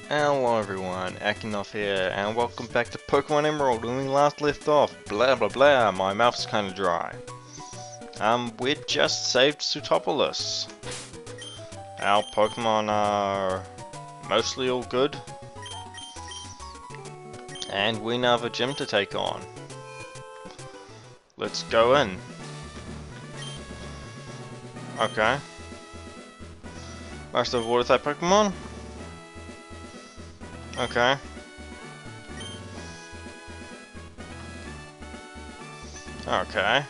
Hello everyone, Akinov here, and welcome back to Pokemon Emerald when we last left off. Blah blah blah, my mouth's kinda dry. We just saved Sootopolis. Our Pokemon are mostly all good. And we now have a gym to take on. Let's go in. Okay. Most of water type Pokemon? Okay. Okay.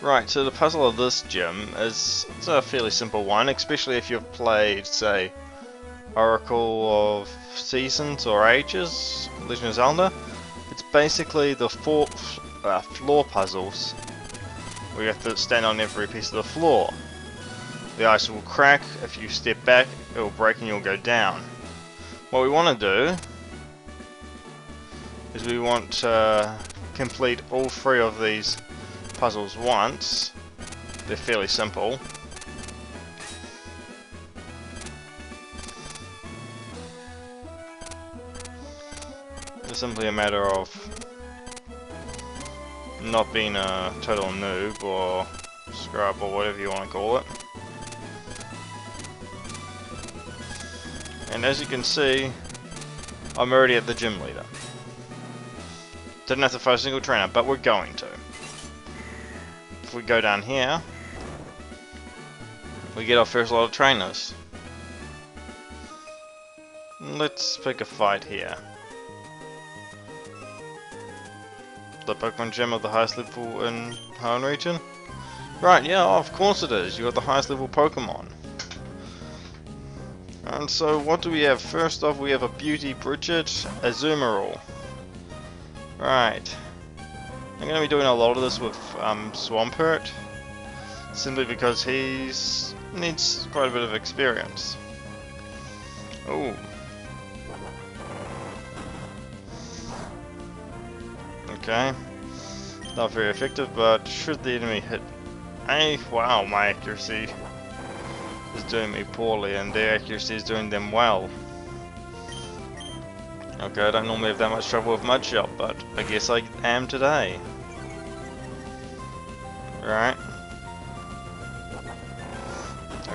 Right, so the puzzle of this gym is it's a fairly simple one, especially if you've played, say, Oracle of Seasons or Ages, Legend of Zelda. It's basically the four floor puzzles where you have to stand on every piece of the floor. The ice will crack, if you step back, it will break and you'll go down. What we want to do is we want to complete all three of these puzzles once. They're fairly simple. It's simply a matter of not being a total noob or scrub or whatever you want to call it. And as you can see, I'm already at the gym leader. Didn't have to fight a single trainer, but we're going to. If we go down here, we get our first lot of trainers. Let's pick a fight here. The Pokemon Gym of the highest level in Hoenn region? Right, yeah, of course it is. You got the highest level Pokemon. And so what do we have? First off we have a Beauty Bridget, Azumarill. Right. I'm going to be doing a lot of this with Swampert, simply because he needs quite a bit of experience. Oh. Okay. Not very effective, but should the enemy hit... wow, my accuracy is doing me poorly and their accuracy is doing them well. Okay, I don't normally have that much trouble with Mudshot, but I guess I am today. Right.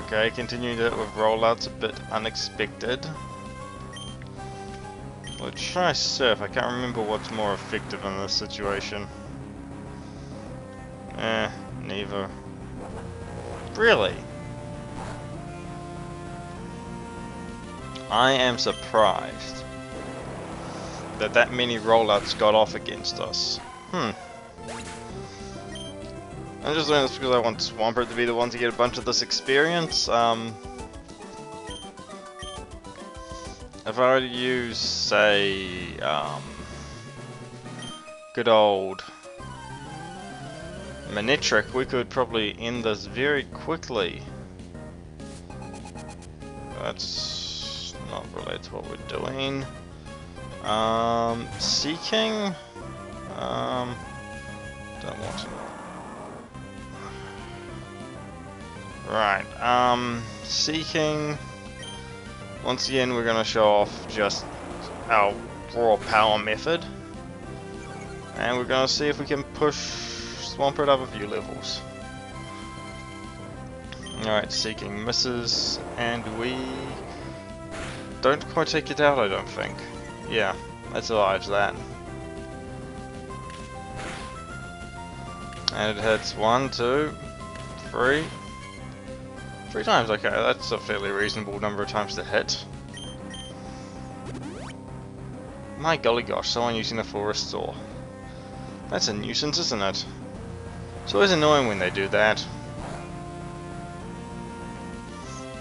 Okay, continuing it with rollouts a bit unexpected. Let's try Surf. I can't remember what's more effective in this situation. Neither. Really? I am surprised that many rollouts got off against us. I'm just doing this because I want Swampert to be the one to get a bunch of this experience. If I were to use, say, good old Manectric, we could probably end this very quickly. That's not related to what we're doing. Seeking? Don't want to. Right, Seeking. Once again, we're gonna show off just our raw power method. And we're gonna see if we can push Swampert up a few levels. Alright, Seeking misses, and we don't quite take it out, I don't think. Yeah, that survives that. And it hits 1, 2, 3. 3 times, okay, that's a fairly reasonable number of times to hit. My golly gosh, someone using a full restore. That's a nuisance, isn't it? It's always annoying when they do that.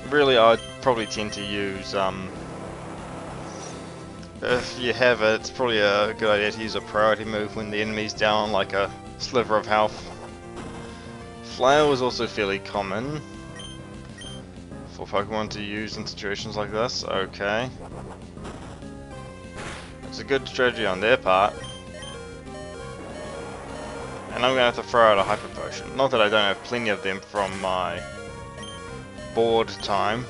Really, I'd probably tend to use, if you have it, it's probably a good idea to use a priority move when the enemy's down like a sliver of health. Flail is also fairly common for Pokemon to use in situations like this. Okay. It's a good strategy on their part. And I'm going to have to throw out a Hyper Potion. Not that I don't have plenty of them from my board time.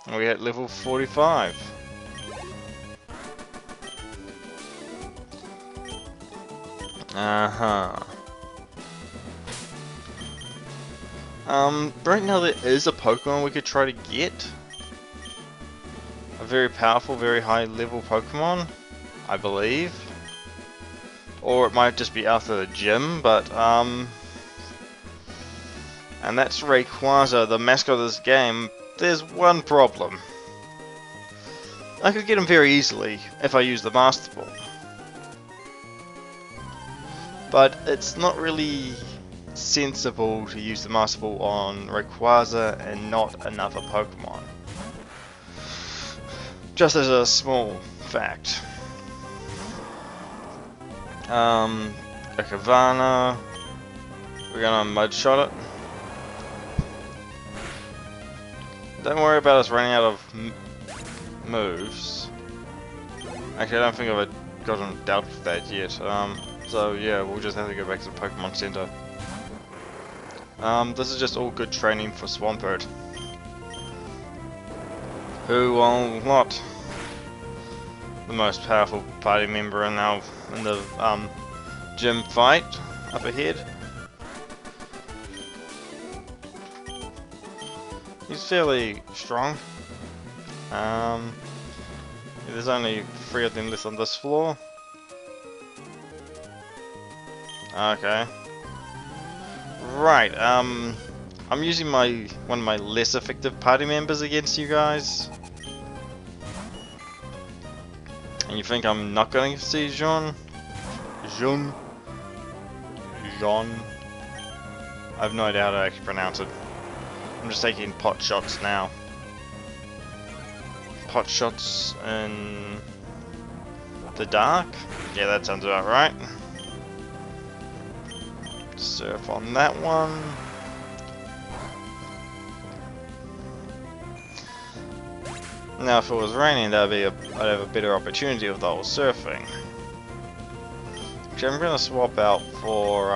And we hit level 45. Uh-huh. Right now there is a Pokemon we could try to get. A very powerful, very high level Pokemon, I believe. Or it might just be out of the gym, but and that's Rayquaza, the mascot of this game. There's one problem. I could get him very easily if I use the Master Ball. But it's not really sensible to use the Master Ball on Rayquaza and not another Pokemon. Just as a small fact. Akavana, we're gonna Mudshot it. Don't worry about us running out of moves. Actually, I don't think I've gotten dealt with that yet. So yeah, we'll just have to go back to the Pokemon Center. This is just all good training for Swampert, who, while not the most powerful party member in the gym fight up ahead, he's fairly strong. There's only 3 of them left on this floor. Okay. Right, I'm using one of my less effective party members against you guys. And you think I'm not going to see Jean? I have no idea how to actually pronounce it. I'm just taking pot shots now. Pot shots in the dark? Yeah, that sounds about right. Surf on that one. Now if it was raining, I'd have a better opportunity with the whole surfing. Actually, I'm gonna swap out for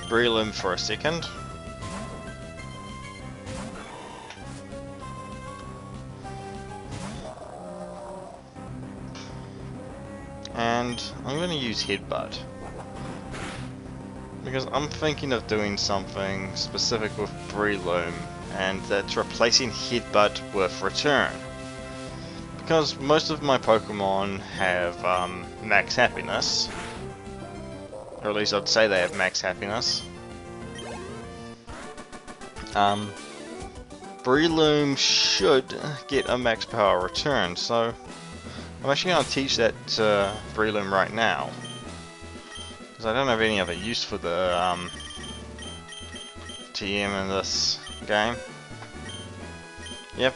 Breloom for a second. And I'm gonna use Headbutt, because I'm thinking of doing something specific with Breloom, and that's replacing Headbutt with Return. Because most of my Pokemon have max happiness, or at least I'd say they have max happiness. Breloom should get a max power return, so I'm actually going to teach that to Breloom right now. Because I don't have any other use for the TM in this game. Yep,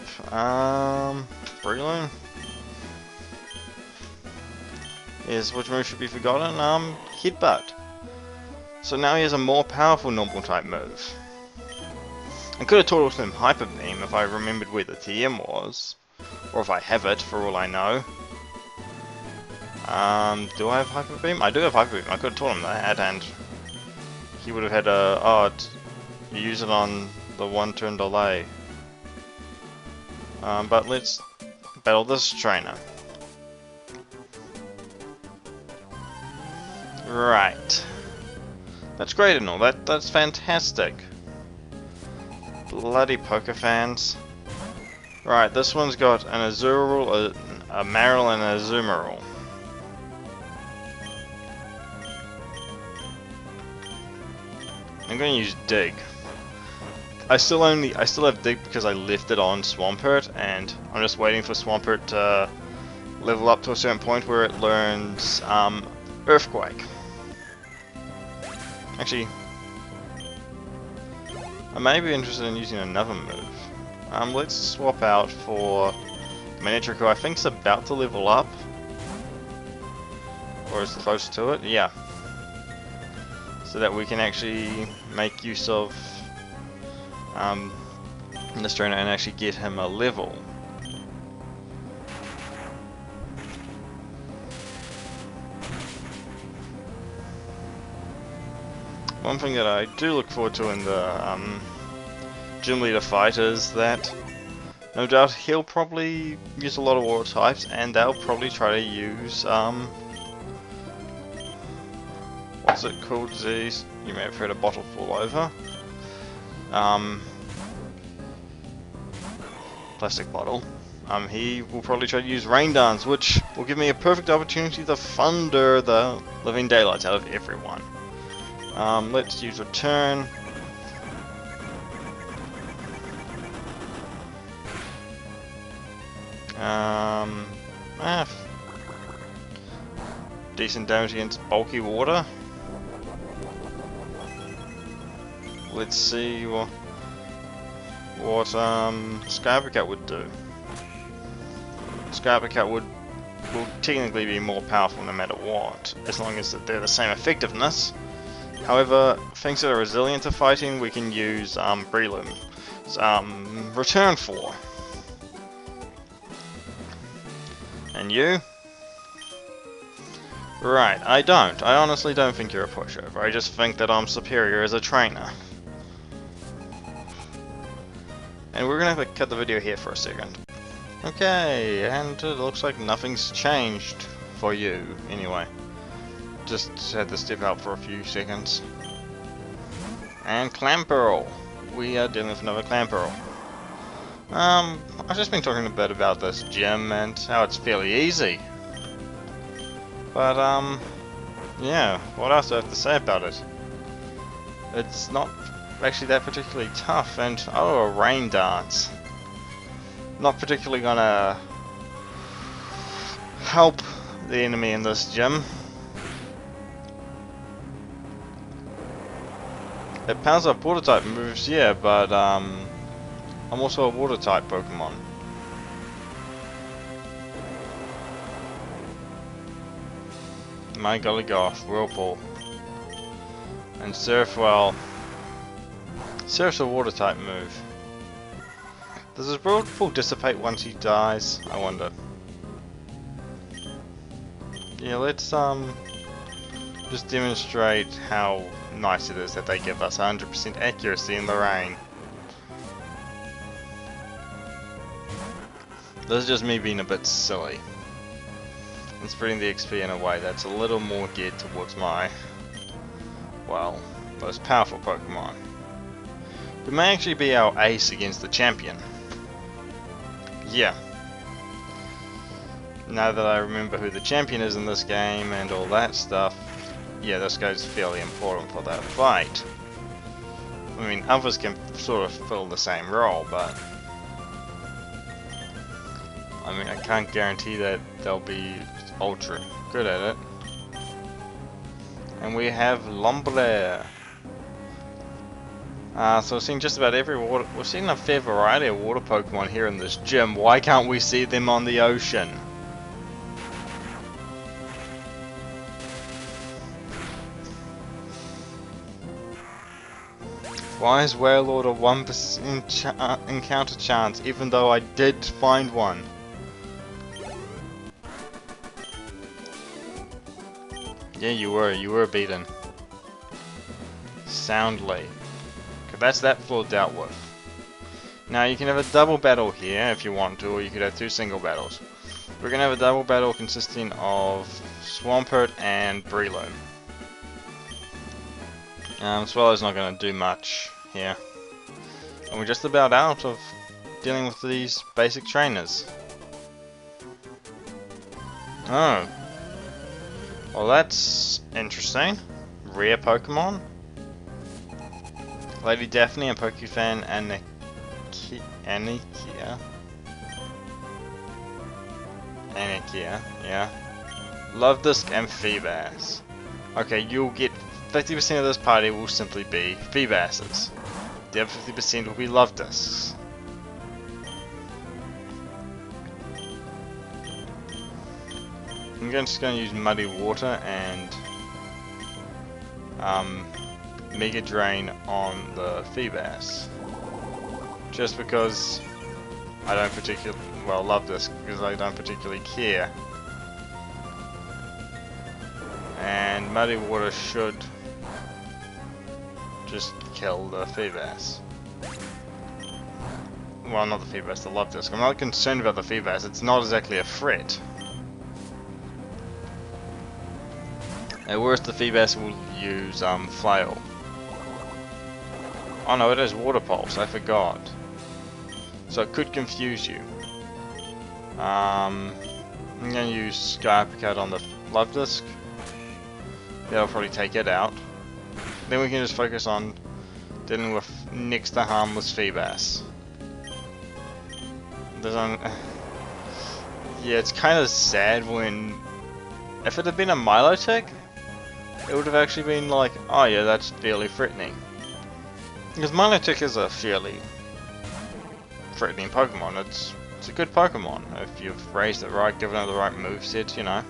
Breloom. Yes, which move should be forgotten? Headbutt. So now he has a more powerful normal type move. I could have taught him Hyper Beam if I remembered where the TM was. Or if I have it, for all I know. Do I have Hyper Beam? I do have Hyper Beam. I could have taught him that, and he would have had a... you use it on the 1 turn delay. But let's battle this trainer. Right. That's great and all. That's fantastic. Bloody poker fans. Right, this one's got an Azurill, a Marill, and a Azumarill. I'm going to use Dig. I still have Dig because I left it on Swampert, and I'm just waiting for Swampert to level up to a certain point where it learns Earthquake. Actually, I may be interested in using another move. Let's swap out for Manectric, who I think is about to level up, or is close to it. Yeah. So that we can actually make use of this trainer and actually get him a level. One thing that I do look forward to in the gym leader fight is that no doubt he'll probably use a lot of water types, and they'll probably try to use Is it cool disease? You may have heard a bottle fall over. Plastic bottle. He will probably try to use Rain Dance, which will give me a perfect opportunity to thunder the living daylights out of everyone. Let's use Return. Decent damage against bulky water. Let's see what Scarpicat would do. Scarpicat will technically be more powerful no matter what, as long as they're the same effectiveness. However, things that are resilient to fighting, we can use Breloom's Return for. And you? Right, I honestly don't think you're a pushover. I just think that I'm superior as a trainer. And we're gonna have to cut the video here for a second. Okay, and it looks like nothing's changed for you, anyway. Just had to step out for a few seconds. And Clamperl. We are dealing with another Clamperl. I've just been talking a bit about this gym and how it's fairly easy. But, yeah, what else do I have to say about it? It's not actually that particularly tough, and oh, a Rain Dance. Not particularly gonna help the enemy in this gym. It powers up water type moves, yeah, but I'm also a water type Pokemon. My golly gosh, Whirlpool. And Surf, well, Surf's a water type move. Does his Whirlpool dissipate once he dies? I wonder. Yeah, let's just demonstrate how nice it is that they give us 100% accuracy in the rain. This is just me being a bit silly and spreading the XP in a way that's a little more geared towards my, well, most powerful Pokemon. It may actually be our ace against the champion. Yeah. Now that I remember who the champion is in this game and all that stuff, yeah, this guy's fairly important for that fight. I mean, others can sort of fill the same role, but I mean, I can't guarantee that they'll be ultra good at it. And we have Lombre. So we're seeing just about every water. We're seeing a fair variety of water Pokemon here in this gym. Why can't we see them on the ocean? Why is Wailord a 1% encounter chance, even though I did find one? Yeah, you were beaten. Soundly. Okay, that's that floor dealt with. Now you can have a double battle here if you want to, or you could have two single battles. We're gonna have a double battle consisting of Swampert and Breloom. Swallow's not gonna do much here. And we're just about out of dealing with these basic trainers. Oh. Well, that's interesting. Rare Pokemon. Lady Daphne and Pokefan Anikia, yeah. Luvdisc and Feebas. Okay, you'll get 50% of this party will simply be Feebases. The other 50% will be Luvdiscs. I'm just going to use Muddy Water and Mega Drain on the Feebas. Just because I don't particularly, well, love this because I don't particularly care. And Muddy Water should just kill the Feebas. Well, not the Feebas, the Luvdisc. I'm not concerned about the Feebas, it's not exactly a threat. whereas the Feebas will use Flail. Oh no, it is Water Pulse, I forgot. So it could confuse you. I'm gonna use Sky Uppercut on the Love Disc. That'll probably take it out. Then we can just focus on dealing with next to harmless Feebas. Yeah, it's kind of sad when... If it had been a Milotic, it would have actually been like, oh yeah, that's fairly threatening. Because Milotic is a fairly threatening Pokemon. It's a good Pokemon if you've raised it right, given it the right moveset, you know.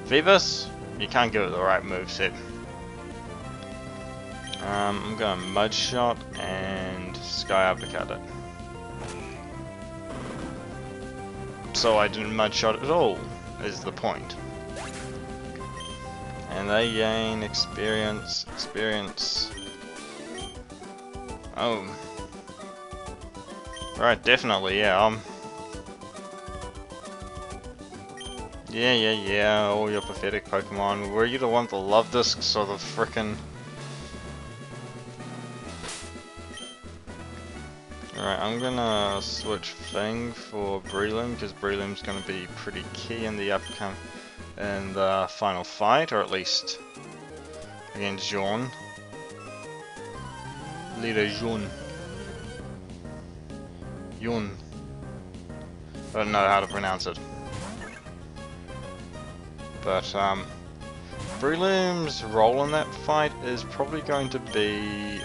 Feebas, you can't give it the right moveset. I'm going Mud Shot and Sky Uppercut it. So I didn't Mud Shot at all, is the point. And they gain experience. Oh. Right, definitely, yeah. Yeah, all your pathetic Pokemon. Were you the one with the Love Discs or the frickin'... Alright, I'm gonna switch Fang for Breloom, because Breloom's gonna be pretty key in the final fight, or at least against Jaune. Leader Jaune. Yun. I don't know how to pronounce it. But Breloom's role in that fight is probably going to be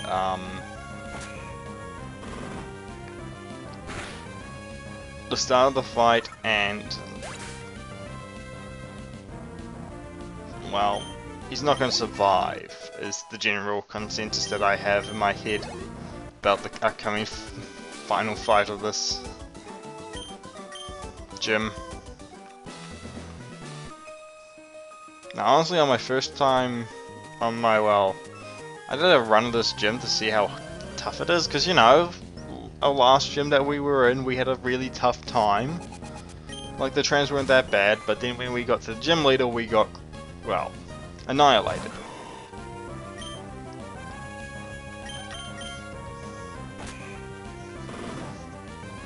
the start of the fight, and well, he's not going to survive, is the general consensus that I have in my head about the upcoming final fight of this gym. Now honestly, on my first time on my, well, I did a run of this gym to see how tough it is, because you know, our last gym that we were in, we had a really tough time. Like, the trains weren't that bad, but then when we got to the gym leader, we got, well, annihilated.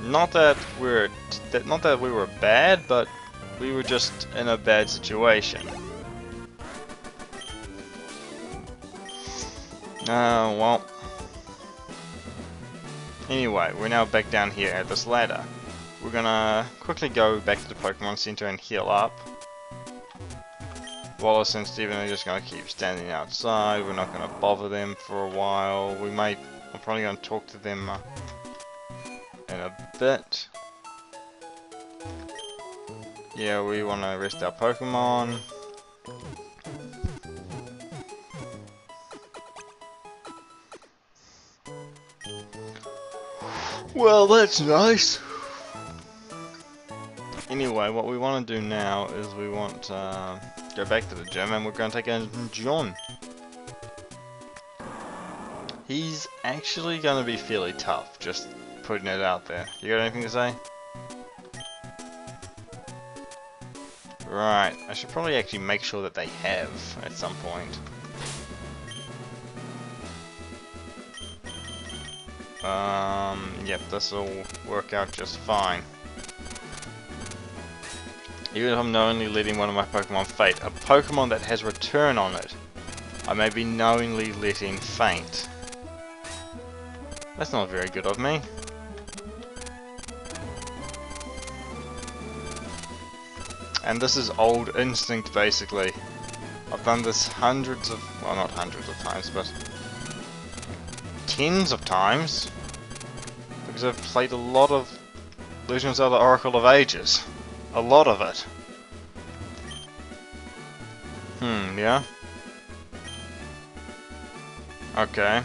Not that we were bad, but we were just in a bad situation. Well. Anyway, we're now back down here at this ladder. We're gonna quickly go back to the Pokemon Center and heal up. Wallace and Steven are just gonna keep standing outside. We're not gonna bother them for a while. I'm probably gonna talk to them in a bit. Yeah, we wanna rest our Pokemon. Well, that's nice. Anyway, what we want to do now is we want to go back to the gym, and we're going to take on Jaune. He's actually going to be fairly tough, just putting it out there. You got anything to say? Right, I should probably actually make sure that they have at some point. Yep, this will work out just fine. Even if I'm knowingly letting one of my Pokemon faint, a Pokemon that has return on it, I may be knowingly letting faint. That's not very good of me. And this is old instinct, basically. I've done this hundreds of, well, not hundreds of times, but tens of times, because I've played a lot of Legend of Zelda Oracle of Ages. A lot of it. Yeah? Okay.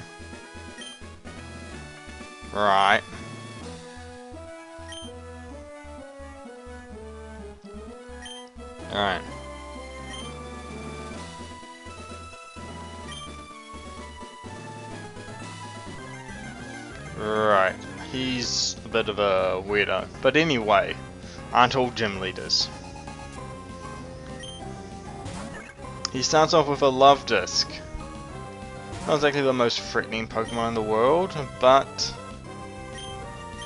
Right. Alright. Right. He's a bit of a weirdo. But anyway, aren't all gym leaders. He starts off with a Love Disc. Not exactly the most threatening Pokemon in the world, but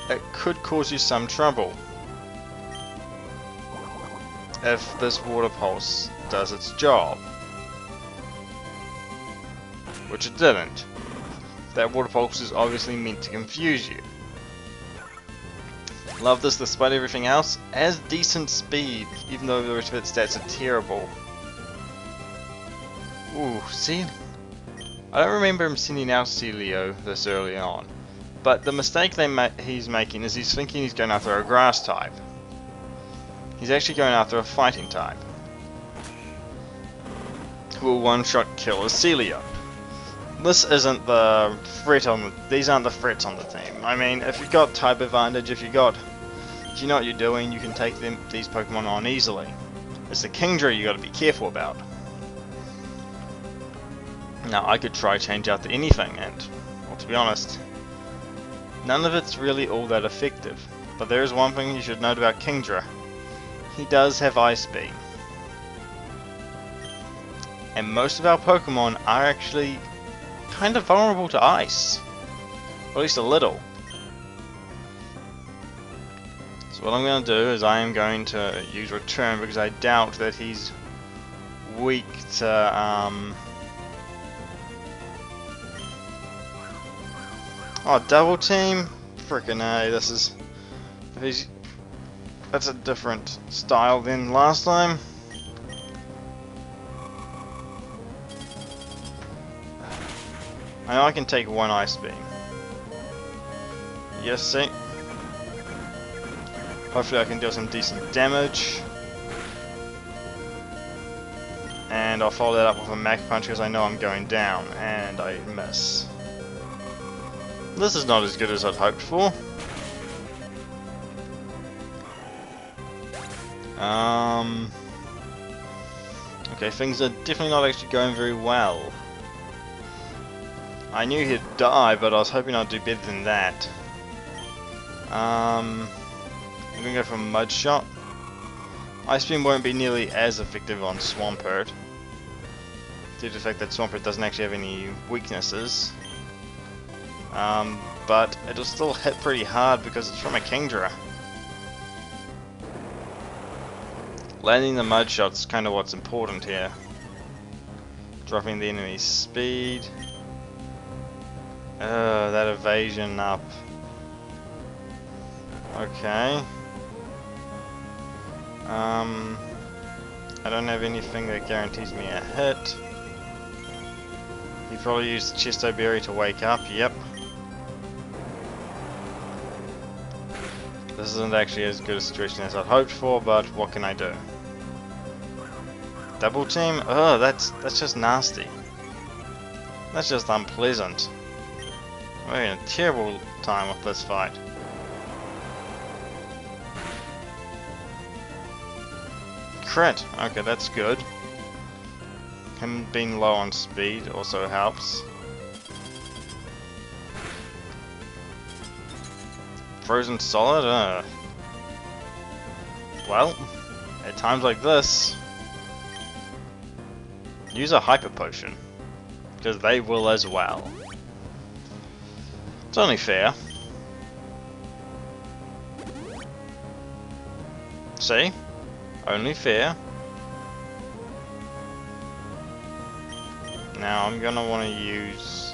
it could cause you some trouble if this Water Pulse does its job. Which it didn't. That Water Pulse is obviously meant to confuse you. Love this despite everything else. Has decent speed, even though the rest of its stats are terrible. Ooh, see? I don't remember him sending out Celio this early on. But the mistake he's making is he's thinking he's going after a grass type. He's actually going after a fighting type, who will one-shot kill a Celio. This isn't the threat on the, these aren't the threats on the team. I mean, if you've got type advantage, if you know what you're doing, you can take these Pokemon on easily. It's the Kingdra you got to be careful about. Now, I could try change out to anything, and, well, to be honest, none of it's really all that effective. But there is one thing you should note about Kingdra. He does have Ice Beam. And most of our Pokemon are actually kind of vulnerable to ice. Or at least a little. So what I'm going to do is I am going to use Return because I doubt that he's weak to... Oh, Double Team? Frickin' A, this is... That's a different style than last time. I know I can take one Ice Beam. Yes, see? Hopefully I can deal some decent damage. And I'll follow that up with a Mach Punch because I know I'm going down. And I miss. This is not as good as I'd hoped for. Okay, things are definitely not actually going very well. I knew he'd die, but I was hoping I'd do better than that. I'm gonna go for Mud Shot. Ice Beam won't be nearly as effective on Swampert, due to the fact that Swampert doesn't actually have any weaknesses. But it'll still hit pretty hard because it's from a Kingdra. Landing the Mud Shot's kind of what's important here. Dropping the enemy's speed. That evasion up. Okay. I don't have anything that guarantees me a hit. He probably used the Chesto Berry to wake up, yep. This isn't actually as good a situation as I'd hoped for, but what can I do? Double Team? Oh, that's just nasty. That's just unpleasant. We're having a terrible time with this fight. Crit! Okay, that's good. Him being low on speed also helps. Frozen Solid? Well, at times like this, use a Hyper Potion, because they will as well. It's only fair. See? Only fair. Now I'm gonna want to use...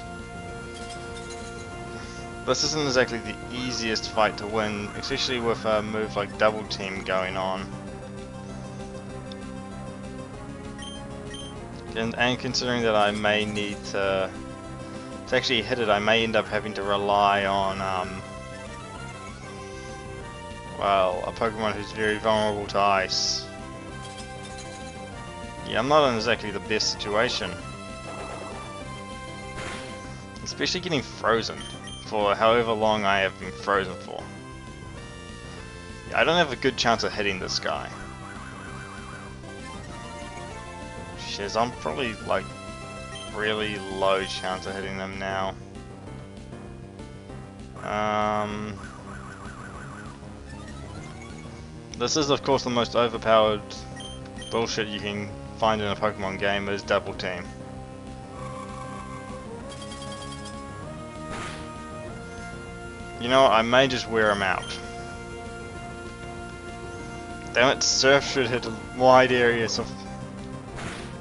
This isn't exactly the easiest fight to win, especially with a move like Double Team going on. And considering that I may need to actually hit it, I may end up having to rely on, well, a Pokemon who's very vulnerable to ice. Yeah, I'm not in exactly the best situation. Especially getting frozen for however long I have been frozen for. Yeah, I don't have a good chance of hitting this guy. Shiz, I'm probably like really low chance of hitting them now. This is of course the most overpowered bullshit you can find in a Pokemon game is Double Team. You know what, I may just wear him out. Damn it, Surf should hit wide areas of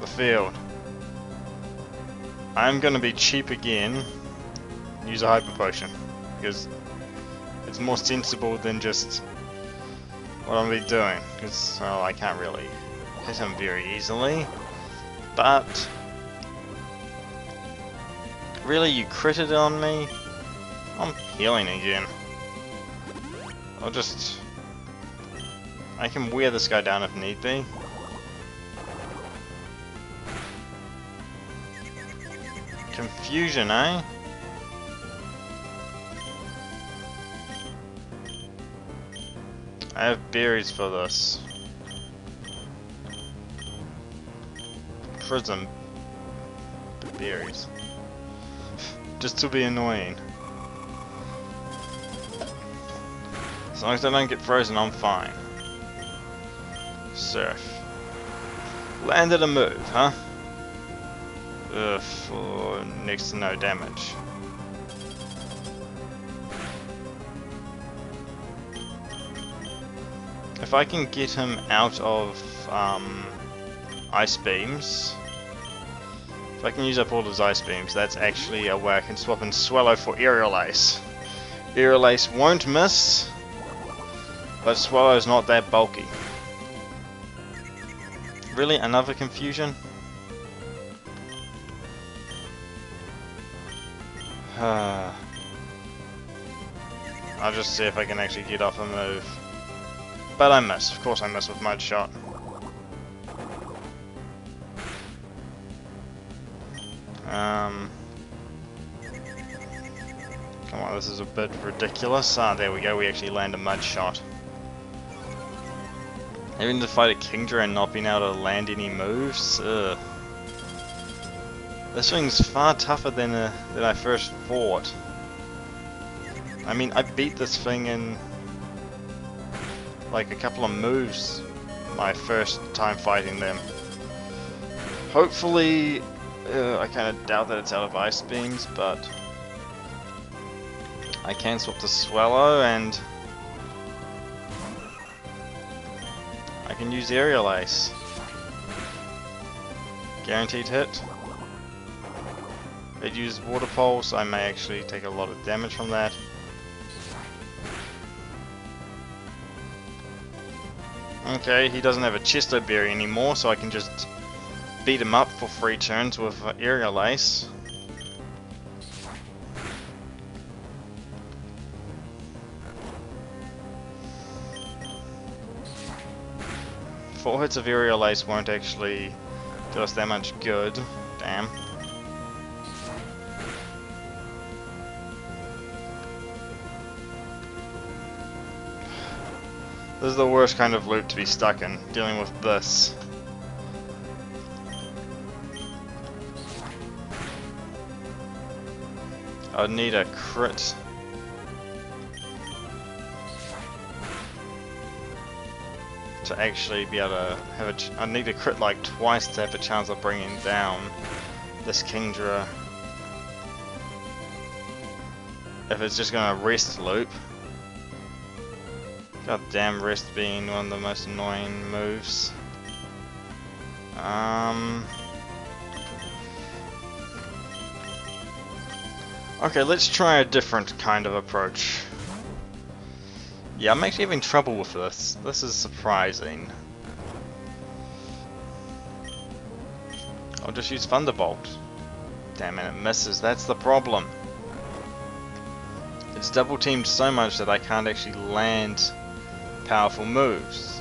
the field. I'm gonna be cheap again, use a Hyper Potion, because it's more sensible than just what I'm gonna be doing, because, well, I can't really hit him very easily, but really, you critted on me? I'm healing again. I can wear this guy down if need be. Confusion, eh? I have berries for this. Prism. Berries. Just to be annoying. As long as I don't get frozen, I'm fine. Surf. Landed a move, huh? For next to no damage. If I can get him out of ice beams, if I can use up all his ice beams, that's actually a way I can swap in Swallow for Aerial Ace. Aerial Ace won't miss, but Swallow's not that bulky. Really? Another confusion? I'll just see if I can actually get off a move. But I miss. Of course I miss with Mud Shot. Come on, this is a bit ridiculous. Ah, there we go. We actually land a Mud Shot. Having to fight a Kingdra and not being able to land any moves? Ugh. This thing's far tougher than I first thought. I mean, I beat this thing in like a couple of moves my first time fighting them. Hopefully, I kind of doubt that it's out of Ice Beams, but I can swap to Swallow and I can use Aerial Ace. Guaranteed hit. It uses Water Pulse, I may actually take a lot of damage from that. Okay, he doesn't have a Chesto Berry anymore, so I can just beat him up for 3 turns with Aerial Ace. Four hits of Aerial Ace won't actually do us that much good. Damn. This is the worst kind of loop to be stuck in, dealing with this. I'd need a crit. To actually be able to have I need a crit like twice to have a chance of bringing down this Kingdra. If it's just gonna rest loop. God damn, rest being one of the most annoying moves. Okay, let's try a different kind of approach. Yeah, I'm actually having trouble with this. This is surprising. I'll just use Thunderbolt. Damn it, it misses. That's the problem. It's double teamed so much that I can't actually land powerful moves.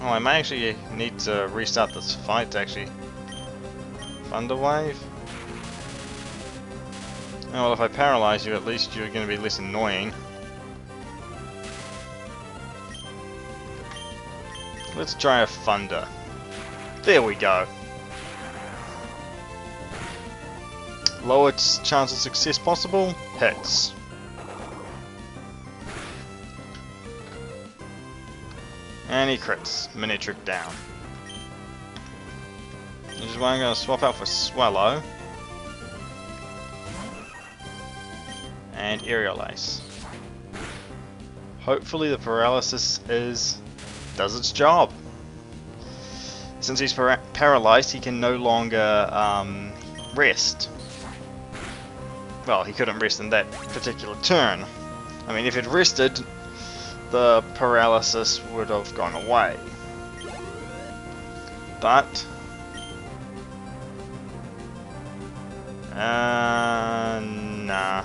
Oh, I might actually need to restart this fight to actually Thunder Wave. Oh, well, if I paralyze you, at least you're going to be less annoying. Let's try a Thunder. There we go. Lowest chance of success possible, hits. And he crits. Minitrick down. This is what I'm going to swap out for Swallow. And Aerial Ace. Hopefully the paralysis does its job. Since he's paralyzed, he can no longer rest. Well, he couldn't rest in that particular turn. I mean, if it rested, the paralysis would have gone away. But nah.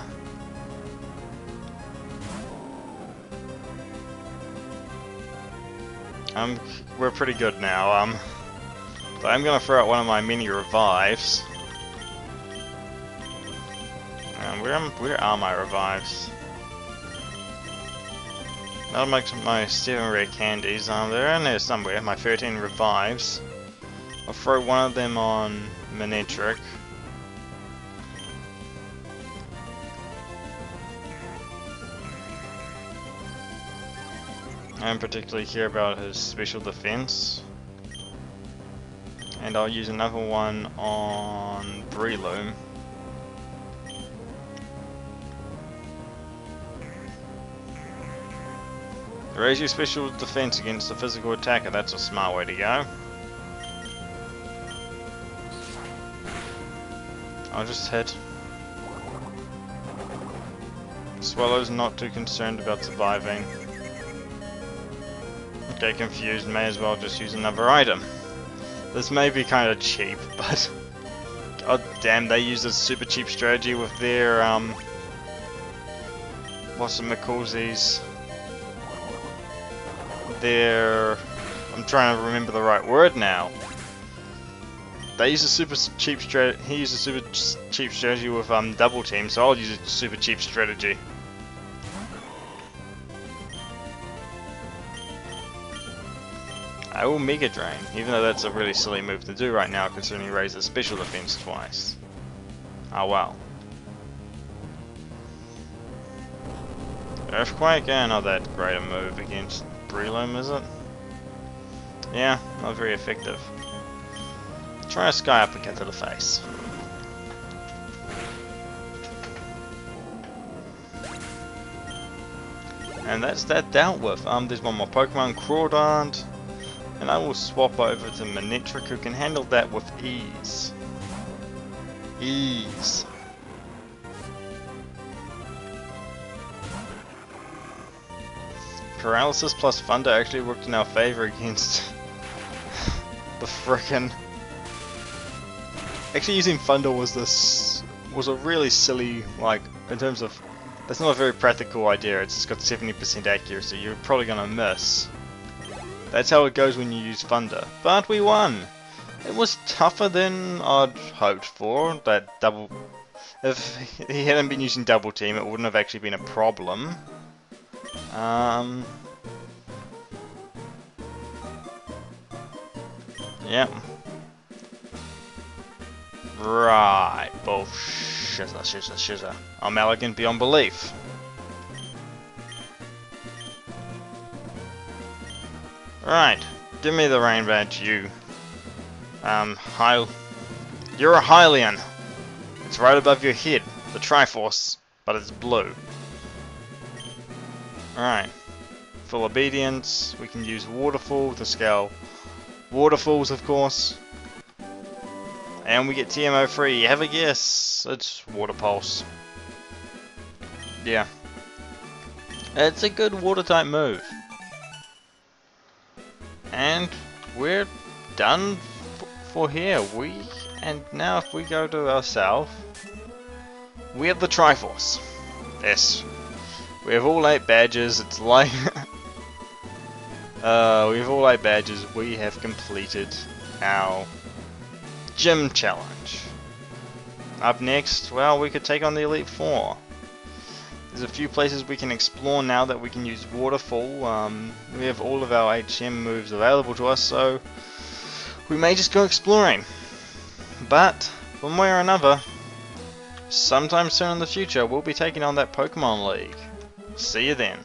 We're pretty good now. So I'm gonna throw out one of my mini revives. Where are my revives? That'll make my 7 rare candies. They're in there somewhere. My 13 revives. I'll throw one of them on Manectric. I don't particularly care about his special defense. And I'll use another one on Breloom. Raise your special defense against a physical attacker, that's a smart way to go. I'll just hit. Swallow's not too concerned about surviving. Okay, confused, may as well just use another item. This may be kind of cheap, but god damn, they use a super cheap strategy with their whatchamacalls these? I'm trying to remember the right word now. They use a super cheap strategy. He uses a super cheap strategy with double team, so I'll use a super cheap strategy. I will Mega Drain, even though that's a really silly move to do right now, considering he raises special defense twice. Oh well. Earthquake? Not that great a move against Breloom, is it? Yeah, not very effective. Try a Sky Uppercut to the face. And that's that dealt with. There's one more Pokemon, Crawdaunt. And I will swap over to Manectric, who can handle that with ease. Ease. Paralysis plus Thunder actually worked in our favor against the frickin'. Actually, using Thunder was a really silly, like, in terms of, that's not a very practical idea. It's just got 70% accuracy. You're probably gonna miss. That's how it goes when you use Thunder. But we won! It was tougher than I'd hoped for. That double... If he hadn't been using Double Team, it wouldn't have actually been a problem. Yep. Right. Bullshit. Shizza. I'm elegant beyond belief. Right, give me the rain badge, you. You're a Hylian. It's right above your head, the Triforce, but it's blue. Alright, full obedience. We can use Waterfall to scale waterfalls, of course. And we get TMO free. Have a guess. It's Water Pulse. Yeah. It's a good water type move. And we're done for here. And now if we go to our south, we have the Triforce. Yes. We have all 8 badges. It's like we have all 8 badges. We have completed our gym challenge. Up next, well, we could take on the Elite Four. There's a few places we can explore now that we can use Waterfall. We have all of our HM moves available to us, so we may just go exploring. But, one way or another, sometime soon in the future, we'll be taking on that Pokemon League. See you then.